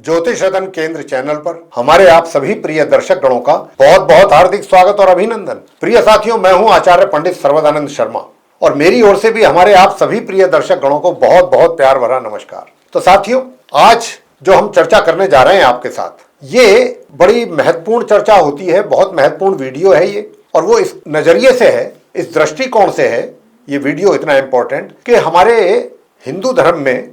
ज्योतिष रतन केंद्र चैनल पर हमारे आप सभी प्रिय दर्शक गणों का बहुत बहुत हार्दिक स्वागत और अभिनंदन। प्रिय साथियों, मैं हूं आचार्य पंडित सर्वदानंद शर्मा और मेरी ओर से भी हमारे आप सभी प्रिय दर्शक गणों को बहुत बहुत प्यार भरा नमस्कार। तो साथियों, आज जो हम चर्चा करने जा रहे हैं आपके साथ, ये बड़ी महत्वपूर्ण चर्चा होती है, बहुत महत्वपूर्ण वीडियो है ये, और वो इस नजरिए से है, इस दृष्टिकोण से है ये वीडियो इतना इंपॉर्टेंट कि हमारे हिंदू धर्म में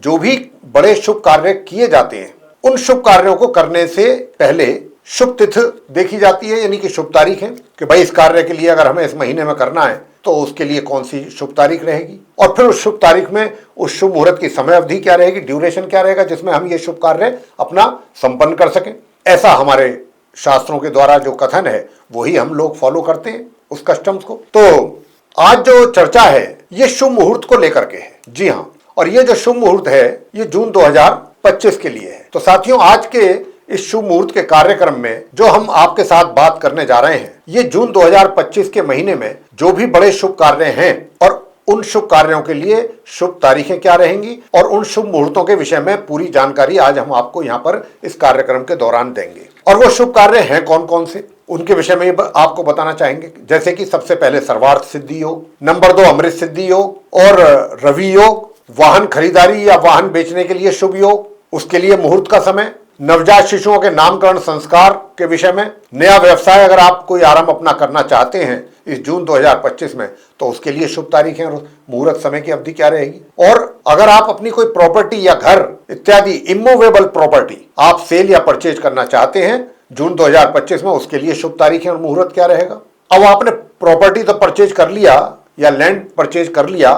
जो भी बड़े शुभ कार्य किए जाते हैं, उन शुभ कार्यों को करने से पहले शुभ तिथि देखी जाती है, यानी कि शुभ तारीख है कि भाई इस कार्य के लिए अगर हमें इस महीने में करना है तो उसके लिए कौन सी शुभ तारीख रहेगी, और फिर उस शुभ तारीख में उस शुभ मुहूर्त की समय अवधि क्या रहेगी, ड्यूरेशन क्या रहेगा, जिसमें हम ये शुभ कार्य अपना संपन्न कर सकें। ऐसा हमारे शास्त्रों के द्वारा जो कथन है वही हम लोग फॉलो करते हैं उस कस्टम्स को। तो आज जो चर्चा है ये शुभ मुहूर्त को लेकर के है। जी हाँ, और ये जो शुभ मुहूर्त है ये जून 2025 के लिए है। तो साथियों, आज के इस शुभ मुहूर्त के कार्यक्रम में जो हम आपके साथ बात करने जा रहे हैं, ये जून 2025 के महीने में जो भी बड़े शुभ कार्य हैं और उन शुभ कार्यों के लिए शुभ तारीखें क्या रहेंगी और उन शुभ मुहूर्तों के विषय में पूरी जानकारी आज हम आपको यहाँ पर इस कार्यक्रम के दौरान देंगे। और वो शुभ कार्य हैं कौन कौन से, उनके विषय में आपको बताना चाहेंगे। जैसे कि सबसे पहले सर्वार्थ सिद्धि योग, नंबर 2 अमृत सिद्धि योग और रवि योग, वाहन खरीदारी या वाहन बेचने के लिए शुभ योग, उसके लिए मुहूर्त का समय, नवजात शिशुओं के नामकरण संस्कार के विषय में, नया व्यवसाय अगर आप कोई आरंभ अपना करना चाहते हैं इस जून 2025 में तो उसके लिए शुभ तारीखें और मुहूर्त समय की अवधि क्या रहेगी, और अगर आप अपनी कोई प्रॉपर्टी या घर इत्यादि इमूवेबल प्रॉपर्टी आप सेल या परचेज करना चाहते हैं जून 2025 में, उसके लिए शुभ तारीखें और मुहूर्त क्या रहेगा। अब आपने प्रॉपर्टी तो परचेज कर लिया या लैंड परचेज कर लिया,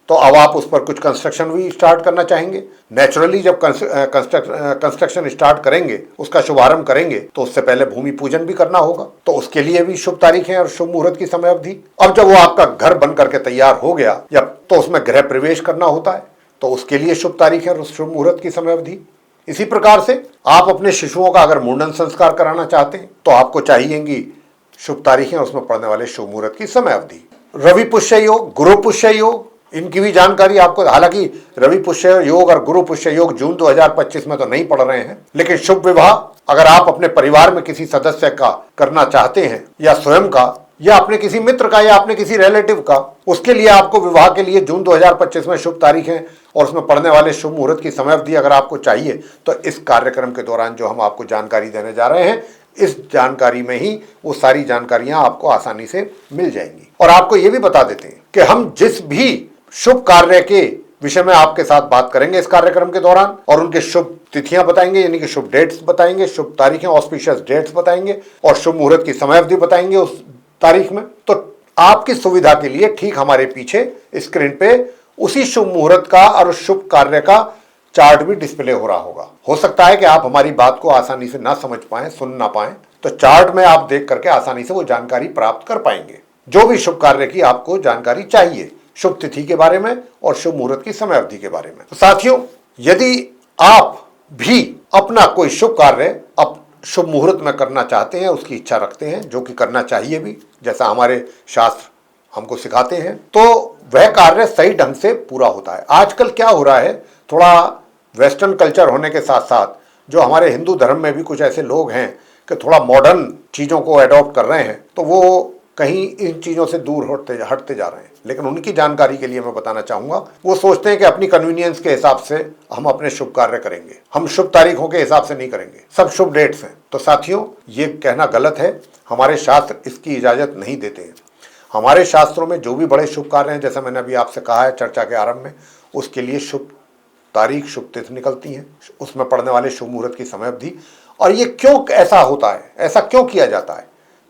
तो अब आप उस पर कुछ कंस्ट्रक्शन भी स्टार्ट करना चाहेंगे। नेचुरली जब कंस्ट्रक्शन स्टार्ट करेंगे, उसका शुभारंभ करेंगे, तो उससे पहले भूमि पूजन भी करना होगा, तो उसके लिए भी शुभ तारीखें और शुभ मुहूर्त की समय अवधि। अब जब वो आपका घर बन करके तैयार हो गया या तो उसमें गृह प्रवेश करना होता है, तो उसके लिए शुभ तारीखें और शुभ मुहूर्त की समय अवधि। इसी प्रकार से आप अपने शिशुओं का अगर मुंडन संस्कार कराना चाहते हैं तो आपको चाहिएंगी शुभ तारीखें और उसमें पड़ने वाले शुभ मुहूर्त की समय अवधि। रवि पुष्य योग, गुरु पुष्य योग, इनकी भी जानकारी आपको, हालांकि रवि पुष्य योग और गुरु पुष्य योग जून 2025 में तो नहीं पढ़ रहे हैं, लेकिन शुभ विवाह अगर आप अपने परिवार में किसी सदस्य का करना चाहते हैं या स्वयं का या अपने किसी मित्र का या अपने किसी रिलेटिव का, उसके लिए आपको विवाह के लिए जून 2025 में शुभ तारीखें और उसमें पड़ने वाले शुभ मुहूर्त की समय अवधि अगर आपको चाहिए तो इस कार्यक्रम के दौरान जो हम आपको जानकारी देने जा रहे हैं, इस जानकारी में ही वो सारी जानकारियां आपको आसानी से मिल जाएंगी। और आपको ये भी बता देते हैं कि हम जिस भी शुभ कार्य के विषय में आपके साथ बात करेंगे इस कार्यक्रम के दौरान, और उनके शुभ तिथियां बताएंगे, यानी कि शुभ डेट्स बताएंगे, शुभ तारीखें ऑस्पिशियस डेट्स बताएंगे और शुभ मुहूर्त की समय अवधि बताएंगे उस तारीख में। तो आपकी सुविधा के लिए ठीक हमारे पीछे स्क्रीन पे उसी शुभ मुहूर्त का और शुभ कार्य का चार्ट भी डिस्प्ले हो रहा होगा। हो सकता है कि आप हमारी बात को आसानी से ना समझ पाएं, सुन ना पाएं, तो चार्ट में आप देख करके आसानी से वो जानकारी प्राप्त कर पाएंगे, जो भी शुभ कार्य की आपको जानकारी चाहिए, शुभ तिथि के बारे में और शुभ मुहूर्त की समय अवधि के बारे में। तो साथियों, यदि आप भी अपना कोई शुभ कार्य अब शुभ मुहूर्त में करना चाहते हैं, उसकी इच्छा रखते हैं, जो कि करना चाहिए भी, जैसा हमारे शास्त्र हमको सिखाते हैं, तो वह कार्य सही ढंग से पूरा होता है। आजकल क्या हो रहा है, थोड़ा वेस्टर्न कल्चर होने के साथ साथ जो हमारे हिंदू धर्म में भी कुछ ऐसे लोग हैं कि थोड़ा मॉडर्न चीज़ों को अडॉप्ट कर रहे हैं, तो वो कहीं इन चीज़ों से दूर हटते जा रहे हैं। लेकिन उनकी जानकारी के लिए मैं बताना चाहूँगा, वो सोचते हैं कि अपनी कन्वीनियंस के हिसाब से हम अपने शुभ कार्य करेंगे, हम शुभ तारीखों के हिसाब से नहीं करेंगे, सब शुभ डेट्स हैं। तो साथियों, ये कहना गलत है, हमारे शास्त्र इसकी इजाज़त नहीं देते हैं। हमारे शास्त्रों में जो भी बड़े शुभ कार्य हैं, जैसा मैंने अभी आपसे कहा है चर्चा के आरंभ में, उसके लिए शुभ तारीख, शुभ तिथि निकलती हैं, उसमें पड़ने वाले शुभ मुहूर्त की समय अवधि। और ये क्यों ऐसा होता है, ऐसा क्यों किया जाता है?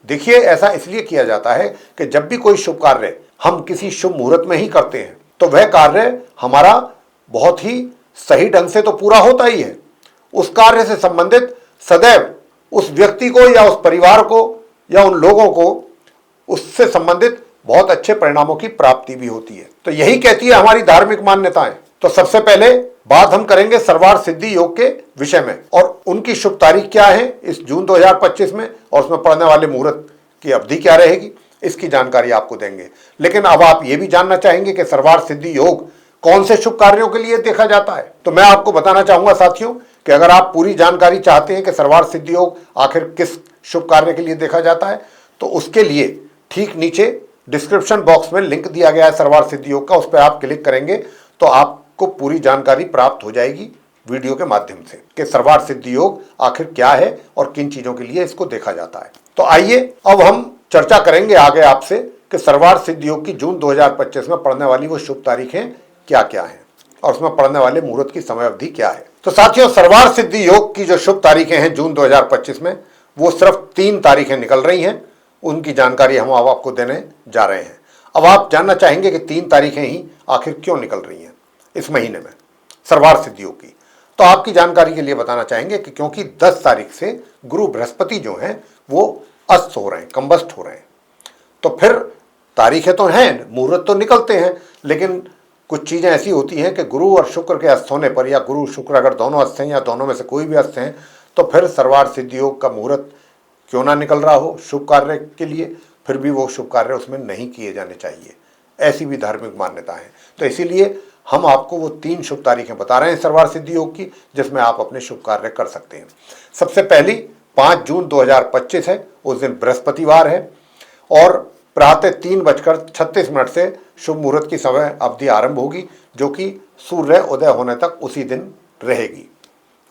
देखिए, ऐसा इसलिए किया जाता है कि जब भी कोई शुभ कार्य हम किसी शुभ मुहूर्त में ही करते हैं तो वह कार्य हमारा बहुत ही सही ढंग से तो पूरा होता ही है। उस कार्य से संबंधित सदैव उस व्यक्ति को या उस परिवार को या उन लोगों को उससे संबंधित बहुत अच्छे परिणामों की प्राप्ति भी होती है। तो यही कहती है हमारी धार्मिक मान्यताएं। तो सबसे पहले बात हम करेंगे सर्वार्थ सिद्धि योग के विषय में और उनकी शुभ तारीख क्या है इस जून 2025 में और उसमें पड़ने वाले मुहूर्त की अवधि क्या रहेगी, इसकी जानकारी आपको देंगे। लेकिन अब आप ये भी जानना चाहेंगे कि सर्वार्थ सिद्धि योग कौन से शुभ कार्यों के लिए देखा जाता है। तो मैं आपको बताना चाहूंगा साथियों कि अगर आप पूरी जानकारी चाहते हैं कि सर्वार्थ सिद्धि योग आखिर किस शुभ कार्य के लिए देखा जाता है, तो उसके लिए ठीक नीचे डिस्क्रिप्शन बॉक्स में लिंक दिया गया है सर्वार्थ सिद्धि योग का, उस पर आप क्लिक करेंगे तो आपको पूरी जानकारी प्राप्त हो जाएगी वीडियो के माध्यम से कि सर्वार्थ सिद्धि योग आखिर क्या है और किन चीजों के लिए इसको देखा जाता है। तो आइए अब हम चर्चा करेंगे आगे आपसे कि सर्वार्थ सिद्धि योग की जून 2025 में पड़ने वाली वो शुभ तारीखें क्या क्या हैं और उसमें पड़ने वाले मुहूर्त की समय अवधि क्या है। तो साथियों, सर्वार्थ सिद्धि योग की जो शुभ तारीखें हैं जून 2025 में, वो सिर्फ 3 तारीखें निकल रही हैं। उनकी जानकारी हम अब आपको देने जा रहे हैं। अब आप जानना चाहेंगे कि 3 तारीखें ही आखिर क्यों निकल रही हैं इस महीने में सर्वार्थ सिद्धि योग की। तो आपकी जानकारी के लिए बताना चाहेंगे कि क्योंकि 10 तारीख से गुरु बृहस्पति जो हैं वो अस्त हो रहे हैं, कंबस्ट हो रहे हैं। तो फिर तारीखें तो हैं, मुहूर्त तो निकलते हैं, लेकिन कुछ चीज़ें ऐसी होती हैं कि गुरु और शुक्र के अस्त होने पर, या गुरु शुक्र अगर दोनों अस्त हैं या दोनों में से कोई भी अस्त हैं, तो फिर सर्वार्थ सिद्धि योग का मुहूर्त क्यों ना निकल रहा हो शुभ कार्य के लिए, फिर भी वो शुभ कार्य उसमें नहीं किए जाने चाहिए। ऐसी भी धार्मिक मान्यता है। तो इसीलिए हम आपको वो 3 शुभ तारीखें बता रहे हैं सर्वार्थ सिद्धि योग की, जिसमें आप अपने शुभ कार्य कर सकते हैं। सबसे पहली 5 जून 2025 है, उस दिन बृहस्पतिवार है और प्रातः 3:36 से शुभ मुहूर्त की समय अवधि आरंभ होगी, जो कि सूर्य उदय होने तक उसी दिन रहेगी।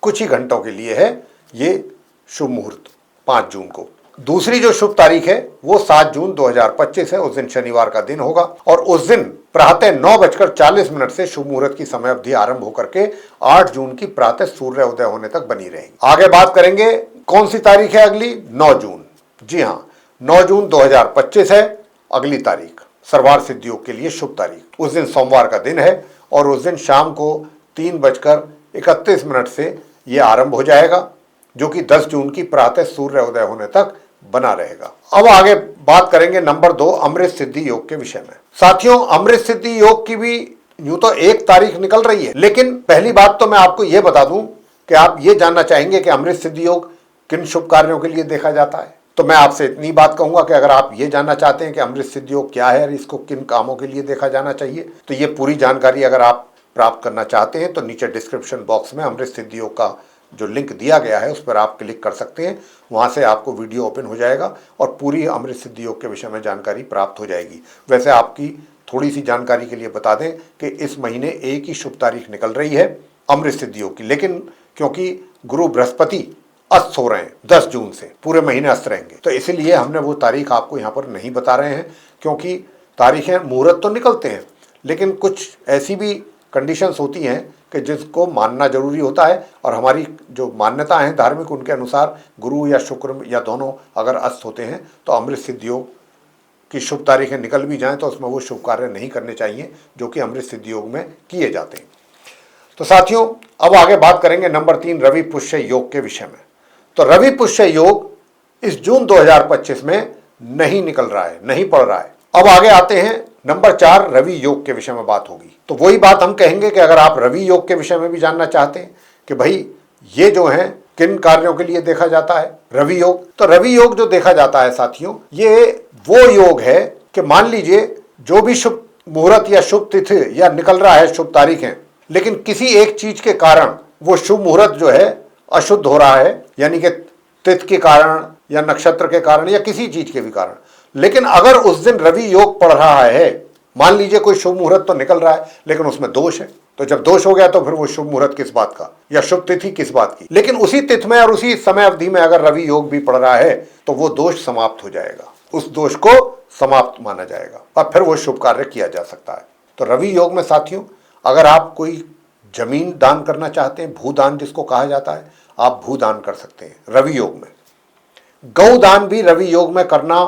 कुछ ही घंटों के लिए है ये शुभ मुहूर्त 5 जून को। दूसरी जो शुभ तारीख है वो 7 जून 2025 है, उस दिन शनिवार का दिन होगा और उस दिन प्रातः 9:40 से शुभ मुहूर्त की समय अवधि आरंभ होकर के 8 जून की प्रातः सूर्य उदय होने तक बनी रहेगी। आगे बात करेंगे कौन सी तारीख है अगली, 9 जून। जी हाँ, 9 जून 2025 है अगली तारीख, सर्वार्थ सिद्धि योग के लिए शुभ तारीख। उस दिन सोमवार का दिन है और उस दिन शाम को 3:31 से ये आरंभ हो जाएगा, जो कि 10 जून की प्रातः सूर्य उदय होने तक बना रहेगा। अब आगे बात करेंगे नंबर 2 अमृत सिद्धि योग के विषय में। साथियों, अमृत सिद्धि योग की भी यूं तो 1 तारीख निकल रही है, लेकिन पहली बात तो मैं आपको यह बता दूं कि आप ये जानना चाहेंगे कि अमृत सिद्धि योग किन शुभ कार्यों के लिए देखा जाता है। तो मैं आपसे इतनी बात कहूंगा कि अगर आप ये जानना चाहते हैं कि अमृत सिद्धि योग क्या है और इसको किन कामों के लिए देखा जाना चाहिए, तो ये पूरी जानकारी अगर आप प्राप्त करना चाहते हैं तो नीचे डिस्क्रिप्शन बॉक्स में अमृत सिद्धि योग का जो लिंक दिया गया है उस पर आप क्लिक कर सकते हैं। वहाँ से आपको वीडियो ओपन हो जाएगा और पूरी अमृत सिद्धि योग के विषय में जानकारी प्राप्त हो जाएगी। वैसे आपकी थोड़ी सी जानकारी के लिए बता दें कि इस महीने एक ही शुभ तारीख निकल रही है अमृत सिद्धि योग की, लेकिन क्योंकि गुरु बृहस्पति अस्त हो रहे हैं 10 जून से, पूरे महीने अस्त रहेंगे, तो इसीलिए हमने वो तारीख आपको यहाँ पर नहीं बता रहे हैं। क्योंकि तारीखें मुहूर्त तो निकलते हैं, लेकिन कुछ ऐसी भी कंडीशंस होती हैं कि जिसको मानना जरूरी होता है और हमारी जो मान्यता है धार्मिक, उनके अनुसार गुरु या शुक्र या दोनों अगर अस्त होते हैं तो अमृत सिद्धि योग की शुभ तारीखें निकल भी जाएं तो उसमें वो शुभ कार्य नहीं करने चाहिए जो कि अमृत सिद्धि योग में किए जाते हैं। तो साथियों, अब आगे बात करेंगे नंबर 3 रवि पुष्य योग के विषय में। तो रवि पुष्य योग इस जून 2025 में नहीं निकल रहा है, नहीं पड़ रहा है। अब आगे आते हैं नंबर 4 रवि योग के विषय में बात होगी। तो वही बात हम कहेंगे कि अगर आप रवि योग के विषय में भी जानना चाहते हैं कि भाई ये जो है किन कार्यों के लिए देखा जाता है रवि योग, तो रवि योग जो देखा जाता है साथियों, ये वो योग है कि मान लीजिए जो भी शुभ मुहूर्त या शुभ तिथि या निकल रहा है शुभ तारीख है, लेकिन किसी एक चीज के कारण वो शुभ मुहूर्त जो है अशुद्ध हो रहा है, यानी कि तिथि के कारण या नक्षत्र के कारण या किसी चीज के भी कारण। लेकिन अगर उस दिन रवि योग पड़ रहा है, मान लीजिए कोई शुभ मुहूर्त तो निकल रहा है लेकिन उसमें दोष है, तो जब दोष हो गया तो फिर वो शुभ मुहूर्त किस बात का या शुभ तिथि किस बात की। लेकिन उसी तिथि में और उसी समय अवधि में अगर रवि योग भी पड़ रहा है तो वो दोष समाप्त हो जाएगा, उस दोष को समाप्त माना जाएगा और फिर वो शुभ कार्य किया जा सकता है। तो रवि योग में साथियों, अगर आप कोई जमीन दान करना चाहते हैं, भूदान जिसको कहा जाता है, आप भूदान कर सकते हैं रवि योग में। गौदान भी रवि योग में करना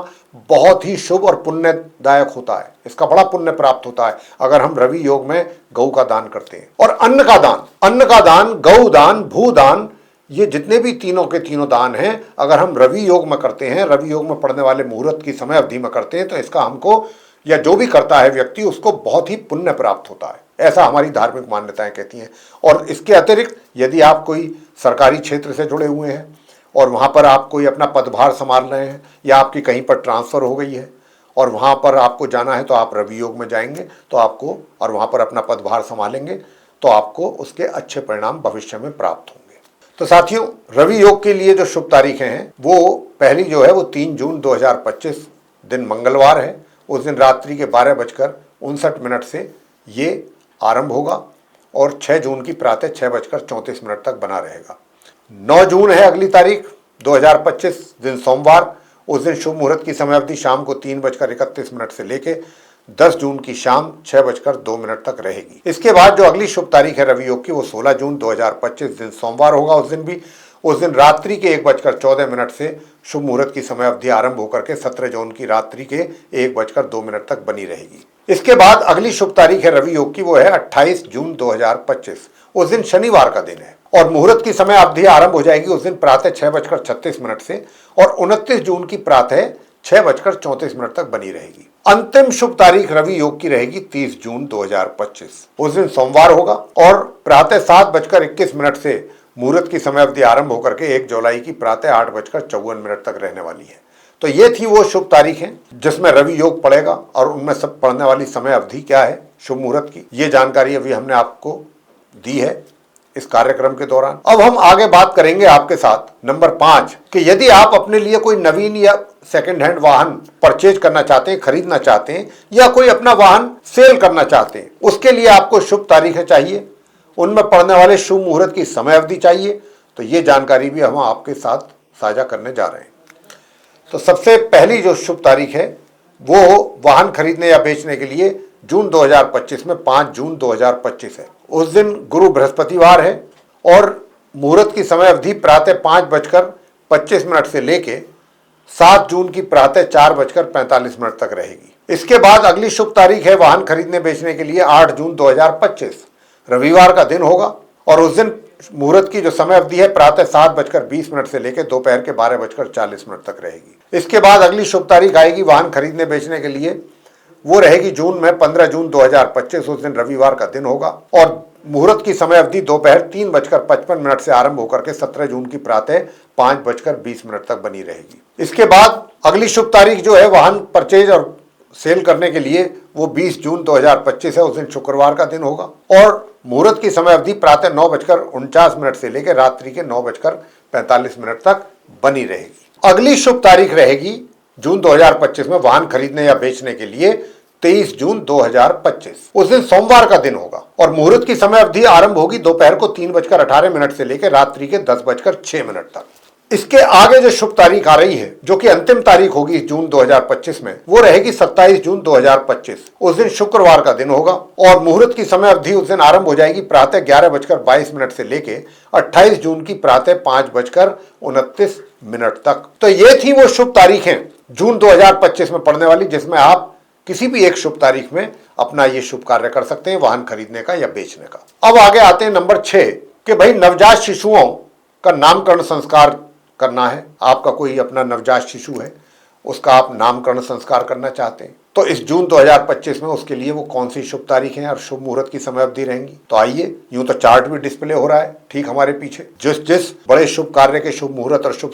बहुत ही शुभ और पुण्यदायक होता है, इसका बड़ा पुण्य प्राप्त होता है अगर हम रवि योग में गौ का दान करते हैं। और अन्न का दान, गौदान, भूदान, ये जितने भी तीनों के तीनों दान हैं, अगर हम रवि योग में करते हैं, रवि योग में पड़ने वाले मुहूर्त की समय अवधि में करते हैं, तो इसका हमको या जो भी करता है व्यक्ति उसको बहुत ही पुण्य प्राप्त होता है, ऐसा हमारी धार्मिक मान्यताएं कहती हैं। और इसके अतिरिक्त यदि आप कोई सरकारी क्षेत्र से जुड़े हुए हैं और वहाँ पर आप कोई अपना पदभार संभाल रहे हैं या आपकी कहीं पर ट्रांसफ़र हो गई है और वहाँ पर आपको जाना है, तो आप रवि योग में जाएंगे तो आपको, और वहाँ पर अपना पदभार संभालेंगे तो आपको उसके अच्छे परिणाम भविष्य में प्राप्त होंगे। तो साथियों, रवि योग के लिए जो शुभ तारीखें हैं वो पहली जो है वो 3 जून 2025 दिन मंगलवार है। उस दिन रात्रि के 12:59 से ये आरंभ होगा और 6 जून की प्रातः 6:34 तक बना रहेगा। 9 जून है अगली तारीख 2025 दिन सोमवार। उस दिन शुभ मुहूर्त की समय अवधि शाम को 3:31 से लेके 10 जून की शाम 6:02 तक रहेगी। इसके बाद जो अगली शुभ तारीख है रवि योग की वो 16 जून 2025 दिन सोमवार होगा। उस दिन रात्रि के 1:14 से शुभ मुहूर्त की समय अवधि आरंभ होकर के 17 जून की रात्रि के 1:02 तक बनी रहेगी। इसके बाद अगली शुभ तारीख है रवि योग की वो है 28 जून 2025। उस दिन शनिवार का दिन है और मुहूर्त की समय अवधि आरंभ हो जाएगी उस दिन प्रातः 6:36 से और 29 जून की प्रातः 6:34 तक बनी रहेगी। अंतिम शुभ तारीख रवि योग की रहेगी 30 जून 2025। उस दिन सोमवार होगा और प्रातः 7:21 से मुहूर्त की समय अवधि आरंभ होकर के 1 जुलाई की प्रातः 8:54 तक रहने वाली है। तो ये थी वो शुभ तारीख है जिसमें रवि योग पड़ेगा और उनमें सब पड़ने वाली समय अवधि क्या है शुभ मुहूर्त की, ये जानकारी अभी हमने आपको दी है इस कार्यक्रम के दौरान। अब हम आगे बात करेंगे आपके साथ नंबर 5 कि यदि आप अपने लिए कोई नवीन या सेकंड हैंड वाहन परचेज करना चाहते हैं, खरीदना चाहते हैं या कोई अपना वाहन सेल करना चाहते हैं, उसके लिए आपको शुभ तारीखें चाहिए, उनमें पड़ने वाले शुभ मुहूर्त की समय अवधि चाहिए, तो ये जानकारी भी हम आपके साथ साझा करने जा रहे हैं। तो सबसे पहली जो शुभ तारीख है वो वाहन खरीदने या बेचने के लिए जून 2025 में 5 जून 2025 है। उस दिन गुरु बृहस्पतिवार है और मुहूर्त की समय अवधि प्रातः 5:25 से लेके 7 जून की प्रातः 4:45 तक रहेगी। इसके बाद अगली शुभ तारीख है वाहन खरीदने बेचने के लिए 8 जून 2025 रविवार का दिन होगा और उस दिन मुहूर्त की जो समय अवधि है प्रातः 7:20 से लेकर दोपहर के 12:40 तक रहेगी। इसके बाद अगली शुभ तारीख आएगी वाहन खरीदने बेचने के लिए, वो रहेगी जून में 15 जून 2025। उस दिन रविवार का दिन होगा और मुहूर्त की समय अवधि दोपहर 3:55 से आरंभ होकर के 17 जून की प्रातः 5:20 तक बनी रहेगी। इसके बाद अगली शुभ तारीख जो है वाहन परचेज और सेल करने के लिए वो 20 जून 2025 है। उस दिन शुक्रवार का दिन होगा और मुहूर्त की समय अवधि प्रातः 9:49 से लेकर रात्रि के 9:45 तक बनी रहेगी। अगली शुभ तारीख रहेगी जून 2025 में वाहन खरीदने या बेचने के लिए 23 जून 2025। उस दिन सोमवार का दिन होगा और मुहूर्त की समय अवधि आरंभ होगी दोपहर को 3:18 से लेकर रात्रि के 10:06 तक। इसके आगे जो शुभ तारीख आ रही है जो कि अंतिम तारीख होगी जून 2025 में, वो रहेगी 27 जून 2025। उस दिन शुक्रवार का दिन होगा और मुहूर्त की समय अवधि उस दिन आरंभ हो जाएगी प्रातः 11:22 से लेके 28 जून की प्रातः 5:29 तक। तो ये थी वो शुभ तारीखें जून 2025 में पड़ने वाली जिसमें आप किसी भी एक शुभ तारीख में अपना ये शुभ कार्य कर सकते हैं वाहन खरीदने का या बेचने का। अब आगे आते हैं नंबर 6 कि भाई नवजात शिशुओं का नामकरण संस्कार करना है। आपका कोई अपना नवजात शिशु है, उसका आप नामकरण संस्कार करना चाहते हैं, तो इस जून 2025 में उसके लिए वो कौन सी शुभ तारीखें और शुभ मुहूर्त की समय अवधि रहेंगी। तो आइए, यूं तो चार्ट भी डिस्प्ले हो रहा है ठीक हमारे पीछे, जिस बड़े शुभ कार्य के शुभ मुहूर्त और शुभ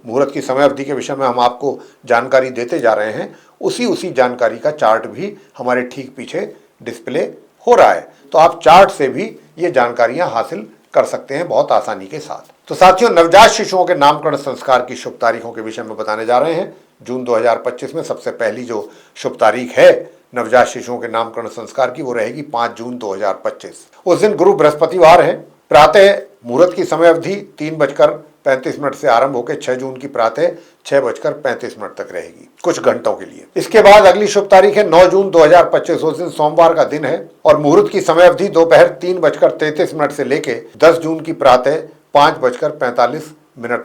मुहूर्त की समय अवधि के विषय में हम आपको जानकारी देते जा रहे हैं, उसी जानकारी का चार्ट भी हमारे ठीक पीछे डिस्प्ले हो रहा है। तो आप चार्ट से भी ये जानकारियां हासिल कर सकते हैं बहुत आसानी के साथ। तो साथियों, नवजात शिशुओं के नामकरण संस्कार की शुभ तारीखों के विषय में बताने जा रहे हैं। जून 2025 में सबसे पहली जो शुभ तारीख है नवजात शिशुओं के नामकरण संस्कार की, वो रहेगी 5 जून 2025। उस दिन गुरु बृहस्पतिवार है। प्रातः मुहूर्त की समय अवधि 3:35 से आरंभ होकर 6 जून की प्रातः 6:35 तक रहेगी, कुछ घंटों के लिए। इसके बाद अगली शुभ तारीख है 9 जून 2025। उस दिन सोमवार का दिन है और मुहूर्त की समय अवधि दोपहर 3:33 से लेकर 10 जून की प्रातः 5:45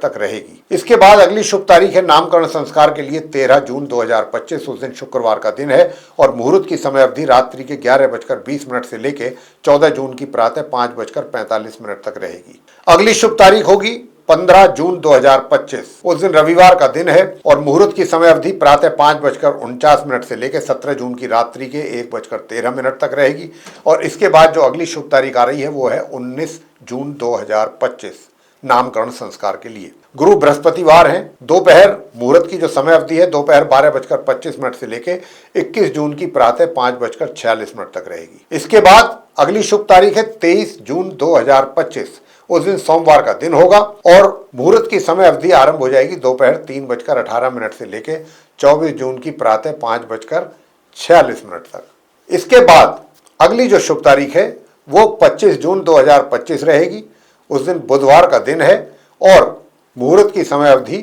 तक रहेगी। इसके बाद अगली शुभ तारीख है नामकरण संस्कार के लिए 13 जून 2025। उस दिन शुक्रवार का दिन है और मुहूर्त की समय अवधि रात्रि के 11:20 से लेकर 14 जून की प्रातः 5:45 तक रहेगी। अगली शुभ तारीख होगी 15 जून 2025। उस दिन रविवार का दिन है और मुहूर्त की समय अवधि प्रातः 5:49 से लेकर 17 जून की रात्रि के 1:13 तक रहेगी। और इसके बाद जो अगली शुभ तारीख आ रही है वो है 19 जून 2025 नामकरण संस्कार के लिए। गुरु बृहस्पतिवार हैं। दोपहर मुहूर्त की जो समय अवधि है दोपहर 12:25 से लेकर 21 जून की प्रातः 5:46 तक रहेगी। इसके बाद अगली शुभ तारीख है 23 जून 2025। उस दिन सोमवार का दिन होगा और मुहूर्त की समय अवधि आरंभ हो जाएगी दोपहर 3:18 से लेकर 24 जून की प्रातः 5:46 तक। इसके बाद अगली जो शुभ तारीख है वो 25 जून 2025 रहेगी। उस दिन बुधवार का दिन है और मुहूर्त की समय अवधि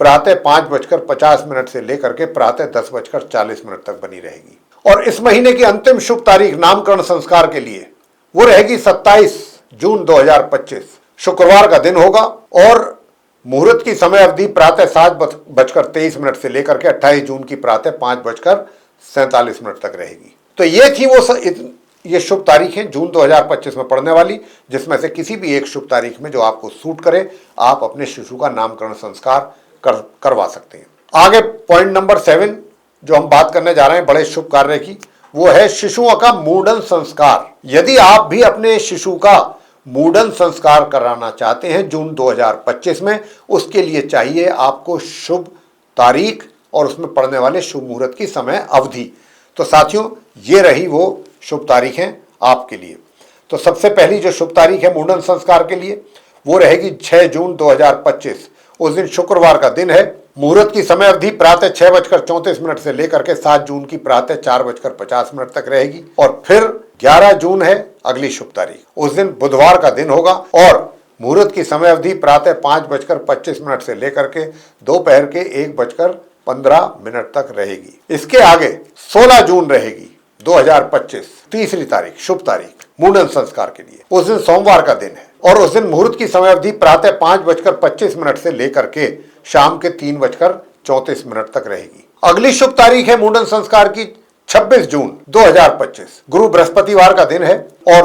प्रातः 5:50 से लेकर के प्रातः 10:40 तक बनी रहेगी। और इस महीने की अंतिम शुभ तारीख नामकरण संस्कार के लिए वो रहेगी 27 जून 2025, शुक्रवार का दिन होगा और मुहूर्त की समय अवधि प्रातः 7:23 से लेकर के 28 जून की प्रातः 5:47 तक रहेगी। तो ये थी वो ये शुभ तारीखें जून 2025 में पड़ने वाली, जिसमें से किसी भी एक शुभ तारीख में जो आपको सूट करे आप अपने शिशु का नामकरण संस्कार करवा सकते हैं। आगे पॉइंट नंबर 7 जो हम बात करने जा रहे हैं बड़े शुभ कार्य की, वो है शिशुओं का मुंडन संस्कार। यदि आप भी अपने शिशु का मुंडन संस्कार कराना चाहते हैं जून 2025 में, उसके लिए चाहिए आपको शुभ तारीख और उसमें पड़ने वाले शुभ मुहूर्त की समय अवधि। तो साथियों ये रही वो शुभ तारीखें आपके लिए। तो सबसे पहली जो शुभ तारीख है मुंडन संस्कार के लिए वो रहेगी 6 जून 2025। उस दिन शुक्रवार का दिन है। मुहूर्त की समय अवधि प्रातः 6:34 से लेकर के 7 जून की प्रातः 4:50 तक रहेगी। और फिर 11 जून है अगली शुभ तारीख। उस दिन बुधवार का दिन होगा और मुहूर्त की समय अवधि प्रातः 5:25 से लेकर के दोपहर के 1:15 तक रहेगी। इसके आगे 16 जून रहेगी 2025, तीसरी तारीख, शुभ तारीख मुंडन संस्कार के लिए। उस दिन सोमवार का दिन है और उस दिन मुहूर्त की समय अवधि प्रातः 5:25 से लेकर के शाम के 3:34 तक रहेगी। अगली शुभ तारीख है मुंडन संस्कार की 26 जून 2025, गुरु बृहस्पतिवार का दिन है और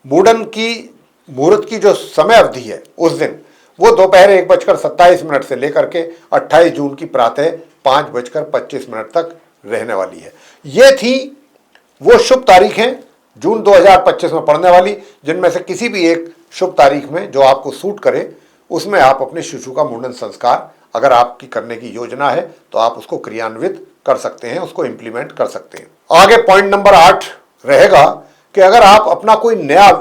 मुंडन की मुहूर्त की जो समय अवधि है उस दिन वो दोपहर 1:27 से लेकर के 28 जून की प्रातः 5:25 तक रहने वाली है। ये थी वो शुभ तारीखें जून 2025 में पड़ने वाली, जिनमें से किसी भी एक शुभ तारीख में जो आपको सूट करे उसमें आप अपने शिशु का मुंडन संस्कार अगर आपकी करने की योजना है तो आप उसको क्रियान्वित कर सकते हैं, उसको इंप्लीमेंट कर सकते हैं। आगे पॉइंट नंबर 8 रहेगा कि अगर आप अपना कोई नया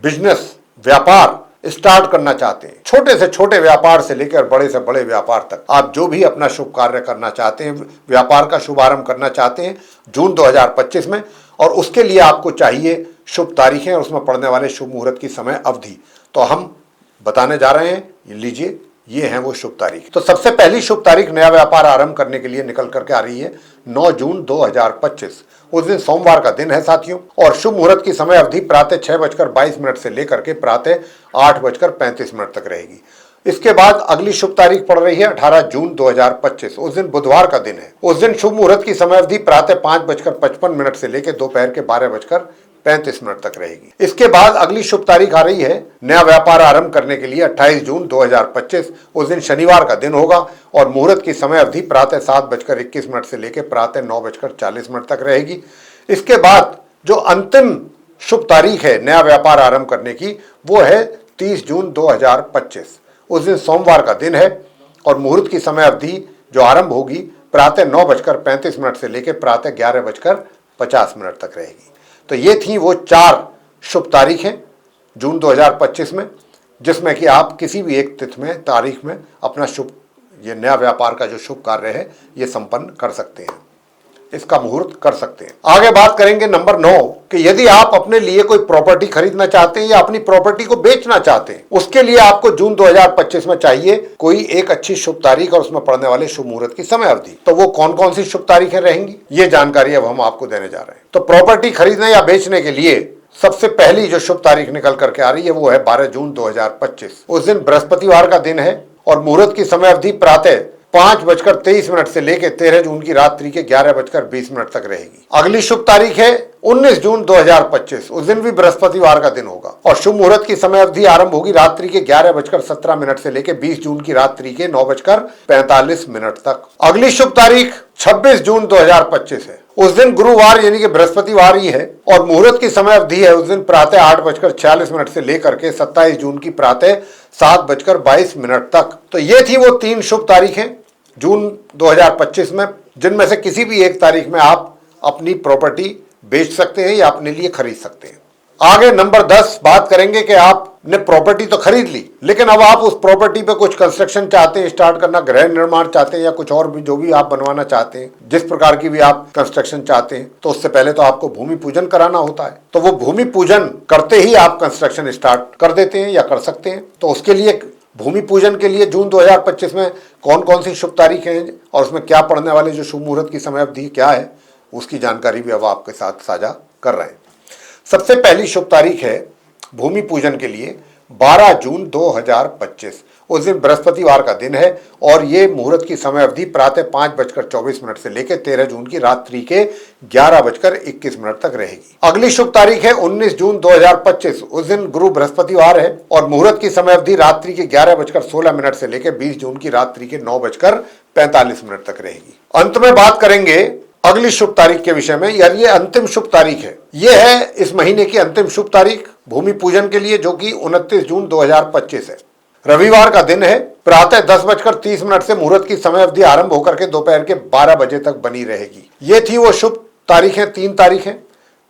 बिजनेस व्यापार स्टार्ट करना चाहते हैं, छोटे से छोटे व्यापार से लेकर बड़े से बड़े व्यापार तक, आप जो भी अपना शुभ कार्य करना चाहते हैं, व्यापार का शुभारंभ करना चाहते हैं जून 2025 में, और उसके लिए आपको चाहिए शुभ तारीखें और उसमें पड़ने वाले शुभ मुहूर्त की समय अवधि, तो हम बताने जा रहे हैं। लीजिए ये हैं वो शुभ तारीख। तो सबसे पहली शुभ तारीख नया व्यापार आरंभ करने के लिए निकल करके आ रही है 9 जून 2025। उस दिन सोमवार का दिन है साथियों और शुभ मुहूर्त की समय अवधि प्रातः 6:22 से लेकर के प्रातः 8:35 तक रहेगी। इसके बाद अगली शुभ तारीख पड़ रही है 18 जून 2025। उस दिन बुधवार का दिन है। उस दिन शुभ मुहूर्त की समय अवधि प्रातः 5:55 से लेकर दोपहर के 12:35 तक रहेगी। इसके बाद अगली शुभ तारीख आ रही है नया व्यापार आरंभ करने के लिए 28 जून 2025। उस दिन शनिवार का दिन होगा और मुहूर्त की समय अवधि प्रातः 7:21 से लेकर प्रातः 9:40 तक रहेगी। इसके बाद जो अंतिम शुभ तारीख है नया व्यापार आरंभ करने की वो है 30 जून 2025। उस दिन सोमवार का दिन है और मुहूर्त की समय अवधि जो आरंभ होगी प्रातः 9:35 से लेकर प्रातः 11:50 तक रहेगी। तो ये थी वो 4 शुभ तारीखें जून 2025 में, जिसमें कि आप किसी भी एक तिथि में तारीख में अपना शुभ ये नया व्यापार का जो शुभ कार्य है ये संपन्न कर सकते हैं, इसका मुहूर्त कर सकते हैं। आगे बात करेंगे नंबर 9 कि यदि आप अपने लिए कोई प्रॉपर्टी खरीदना चाहते हैं या अपनी प्रॉपर्टी को बेचना चाहते हैं, उसके लिए आपको जून 2025 में चाहिए कोई एक अच्छी शुभ तारीख और उसमें पड़ने वाले शुभ मुहूर्त की समय अवधि। तो वो कौन कौन सी शुभ तारीखें रहेंगी ये जानकारी अब हम आपको देने जा रहे हैं। तो प्रॉपर्टी खरीदने या बेचने के लिए सबसे पहली जो शुभ तारीख निकल करके आ रही है वो है 12 जून 2025। उस दिन बृहस्पतिवार का दिन है और मुहूर्त की समय अवधि प्रातः 5:23 से लेकर 13 जून की रात्रि के 11:20 तक रहेगी। अगली शुभ तारीख है 19 जून 2025। उस दिन भी बृहस्पतिवार का दिन होगा और शुभ मुहूर्त की समय अवधि आरंभ होगी रात्रि के 11:17 से लेकर 20 जून की रात्रि के 9:45 तक। अगली शुभ तारीख 26 जून 2025 है। उस दिन गुरुवार यानी कि बृहस्पतिवार ही है और मुहूर्त की समय अवधि है उस दिन प्रातः 8:46 से लेकर के 27 जून की प्रातः 7:22 तक। तो ये थी वो 3 शुभ तारीखें जून 2025 में, जिनमें से किसी भी एक तारीख में आप अपनी प्रॉपर्टी बेच सकते हैं या अपने लिए खरीद सकते हैं। आगे नंबर 10 बात करेंगे कि आप ने प्रॉपर्टी तो खरीद ली, लेकिन अब आप उस प्रॉपर्टी पे कुछ कंस्ट्रक्शन चाहते हैं स्टार्ट करना, गृह निर्माण चाहते हैं या कुछ और भी जो भी आप बनवाना चाहते हैं, जिस प्रकार की भी आप कंस्ट्रक्शन चाहते हैं, तो उससे पहले तो आपको भूमि पूजन कराना होता है। तो वो भूमि पूजन करते ही आप कंस्ट्रक्शन स्टार्ट कर देते हैं या कर सकते हैं। तो उसके लिए भूमि पूजन के लिए जून 2025 में कौन कौन सी शुभ तारीखें हैं और उसमें क्या पड़ने वाले जो शुभ मुहूर्त की समय अवधि क्या है, उसकी जानकारी भी अब आपके साथ साझा कर रहे हैं। सबसे पहली शुभ तारीख है भूमि पूजन के लिए 12 जून 2025। उस दिन बृहस्पतिवार का दिन है और ये मुहूर्त की समय अवधि प्रातः 5:24 से लेकर 13 जून की रात्रि के 11:21 तक रहेगी। अगली शुभ तारीख है 19 जून 2025। उस दिन गुरु बृहस्पतिवार है और मुहूर्त की समय अवधि रात्रि के 11:16 से लेकर 20 जून की रात्रि के 9:45 तक रहेगी। अंत में बात करेंगे अगली शुभ तारीख के विषय में, यार ये अंतिम शुभ तारीख है। ये है इस महीने की अंतिम शुभ तारीख भूमि पूजन के लिए, जो कि 29 जून 2025 है। रविवार का दिन है। प्रातः 10:30 से मुहूर्त की समय अवधि आरंभ होकर के दोपहर के 12 बजे तक बनी रहेगी। ये थी वो शुभ तारीखें, 3 तारीखें,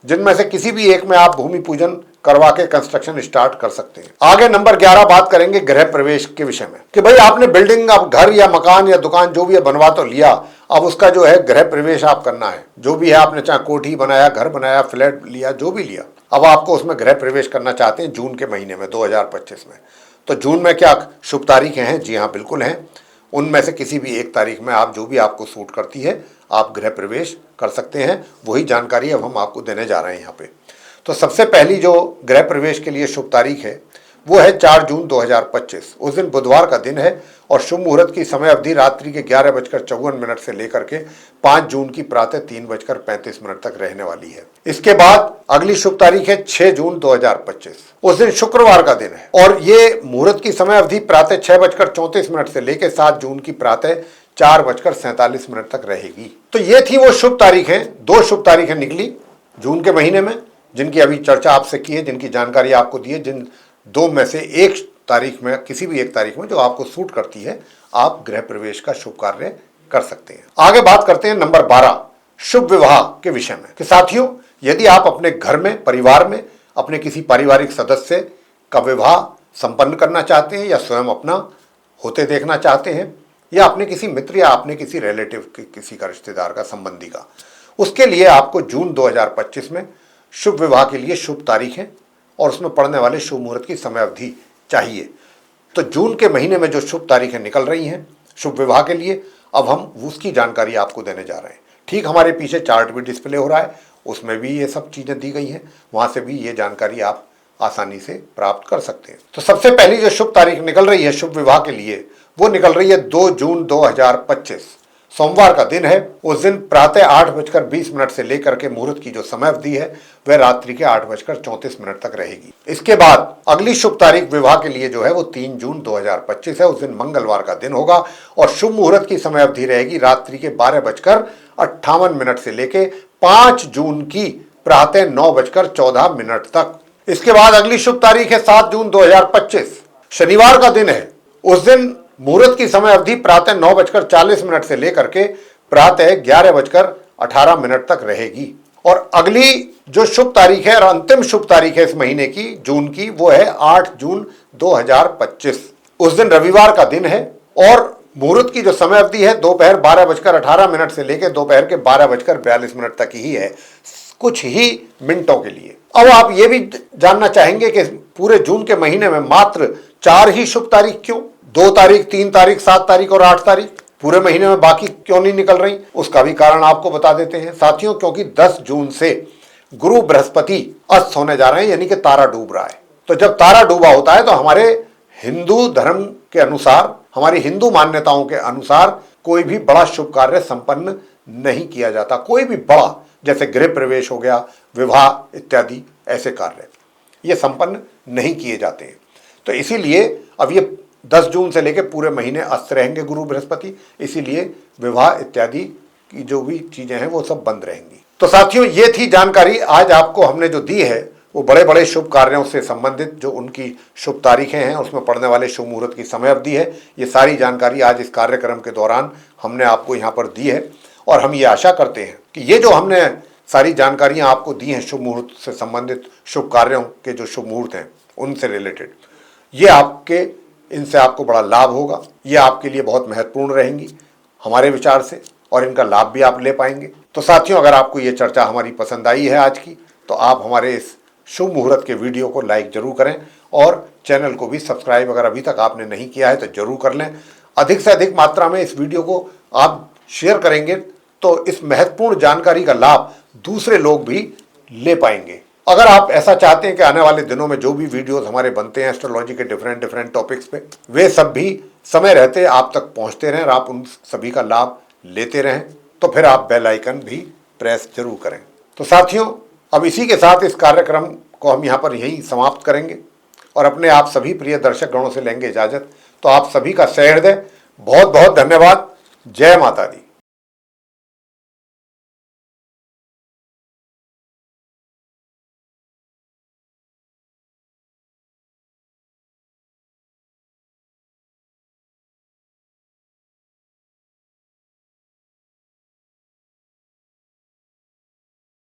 जिनमें से किसी भी एक में आप भूमि पूजन करवा के कंस्ट्रक्शन स्टार्ट कर सकते हैं। आगे नंबर 11 बात करेंगे गृह प्रवेश के विषय में, कि भाई आपने बिल्डिंग, अब घर या मकान या दुकान जो भी है बनवा तो लिया, अब उसका जो है गृह प्रवेश आप करना है। जो भी है आपने चाहे कोठी बनाया, घर बनाया, फ्लैट लिया, जो भी लिया, अब आपको उसमें गृह प्रवेश करना चाहते हैं जून के महीने में 2025 में। तो जून में क्या शुभ तारीखें हैं? जी हाँ, बिल्कुल हैं। उनमें से किसी भी एक तारीख में आप जो भी आपको सूट करती है आप गृह प्रवेश कर सकते हैं। वही जानकारी अब हम आपको देने जा रहे हैं यहाँ पे। तो सबसे पहली जो गृह प्रवेश के लिए शुभ तारीख है वो है 4 जून 2025। उस दिन बुधवार का दिन है और शुभ मुहूर्त की समय अवधि रात्रि के 11:54 से लेकर के 5 जून की प्रातः 3:35 तक रहने वाली है। इसके बाद अगली शुभ तारीख है 6 जून 2025। उस दिन शुक्रवार का दिन है और ये मुहूर्त की समय अवधि प्रातः 6:34 से लेकर 7 जून की प्रातः 4:47 तक रहेगी। तो ये थी वो शुभ तारीखें। 2 शुभ तारीखें निकली जून के महीने में, जिनकी अभी चर्चा आपसे की है, जिनकी जानकारी आपको दी है। जिन 2 में से एक तारीख में, किसी भी एक तारीख में जो आपको सूट करती है, आप गृह प्रवेश का शुभ कार्य कर सकते हैं। आगे बात करते हैं नंबर 12 शुभ विवाह के विषय में, कि साथियों यदि आप अपने घर में, परिवार में अपने किसी पारिवारिक सदस्य का विवाह संपन्न करना चाहते हैं या स्वयं अपना होते देखना चाहते हैं, या अपने किसी मित्र या अपने किसी रिलेटिव के किसी का रिश्तेदार का, संबंधी का, उसके लिए आपको जून 2025 में शुभ विवाह के लिए शुभ तारीख है और उसमें पड़ने वाले शुभ मुहूर्त की समय अवधि चाहिए। तो जून के महीने में जो शुभ तारीखें निकल रही हैं शुभ विवाह के लिए, अब हम उसकी जानकारी आपको देने जा रहे हैं। ठीक हमारे पीछे चार्ट भी डिस्प्ले हो रहा है, उसमें भी ये सब चीज़ें दी गई हैं, वहाँ से भी ये जानकारी आप आसानी से प्राप्त कर सकते हैं। तो सबसे पहली जो शुभ तारीख निकल रही है शुभ विवाह के लिए, वो निकल रही है 2 जून 2025, सोमवार का दिन है। उस दिन प्रातः 8:20 से लेकर के मुहूर्त की जो समय अवधि है वह रात्रि के 8:34 तक रहेगी। इसके बाद अगली शुभ तारीख विवाह के लिए जो है वो 3 जून 2025 है। उस दिन मंगलवार का दिन होगा और शुभ मुहूर्त की समय अवधि रहेगी रात्रि के 12:58 से लेके 5 जून की प्रातः 9:14 तक। इसके बाद अगली शुभ तारीख है 7 जून 2025, शनिवार का दिन है। उस दिन मुहूर्त की समय अवधि प्रातः 9:40 से लेकर के प्रातः 11:18 तक रहेगी। और अगली जो शुभ तारीख है और अंतिम शुभ तारीख है इस महीने की, जून की, वो है 8 जून 2025। उस दिन रविवार का दिन है और मुहूर्त की जो समय अवधि है दोपहर 12:18 से लेकर दोपहर के 12:42 तक ही है, कुछ ही मिनटों के लिए। अब आप ये भी जानना चाहेंगे कि पूरे जून के महीने में मात्र 4 ही शुभ तारीख क्यों? 2 तारीख, 3 तारीख, 7 तारीख और 8 तारीख पूरे महीने में बाकी क्यों नहीं निकल रही? उसका भी कारण आपको बता देते हैं साथियों, क्योंकि 10 जून से गुरु बृहस्पति अस्त होने जा रहे हैं, यानी कि तारा डूब रहा है। तो जब तारा डूबा होता है तो हमारे हिंदू धर्म के अनुसार, हमारी हिंदू मान्यताओं के अनुसार कोई भी बड़ा शुभ कार्य संपन्न नहीं किया जाता। कोई भी बड़ा, जैसे गृह प्रवेश हो गया, विवाह इत्यादि ऐसे कार्य ये संपन्न नहीं किए जाते हैं। तो इसीलिए अब ये 10 जून से लेकर पूरे महीने अस्त रहेंगे गुरु बृहस्पति, इसीलिए विवाह इत्यादि की जो भी चीजें हैं वो सब बंद रहेंगी। तो साथियों ये थी जानकारी आज आपको हमने जो दी है, वो बड़े बड़े शुभ कार्यों से संबंधित जो उनकी शुभ तारीखें हैं, उसमें पड़ने वाले शुभ मुहूर्त की समय अवधि है। ये सारी जानकारी आज इस कार्यक्रम के दौरान हमने आपको यहाँ पर दी है और हम ये आशा करते हैं कि ये जो हमने सारी जानकारियाँ आपको दी हैं शुभ मुहूर्त से संबंधित, शुभ कार्यों के जो शुभ मुहूर्त हैं, उनसे रिलेटेड, ये आपके इनसे आपको बड़ा लाभ होगा। ये आपके लिए बहुत महत्वपूर्ण रहेंगी हमारे विचार से, और इनका लाभ भी आप ले पाएंगे। तो साथियों, अगर आपको ये चर्चा हमारी पसंद आई है आज की, तो आप हमारे इस शुभ मुहूर्त के वीडियो को लाइक जरूर करें और चैनल को भी सब्सक्राइब अगर अभी तक आपने नहीं किया है तो जरूर कर लें। अधिक से अधिक मात्रा में इस वीडियो को आप शेयर करेंगे तो इस महत्वपूर्ण जानकारी का लाभ दूसरे लोग भी ले पाएंगे। अगर आप ऐसा चाहते हैं कि आने वाले दिनों में जो भी वीडियोस हमारे बनते हैं एस्ट्रोलॉजी के डिफरेंट टॉपिक्स पे, वे सब भी समय रहते आप तक पहुंचते रहें और आप उन सभी का लाभ लेते रहें, तो फिर आप बेल आइकन भी प्रेस जरूर करें। तो साथियों, अब इसी के साथ इस कार्यक्रम को हम यहाँ पर यहीं समाप्त करेंगे और अपने आप सभी प्रिय दर्शक गणों से लेंगे इजाजत। तो आप सभी का सहृदय बहुत बहुत धन्यवाद। जय माता दी।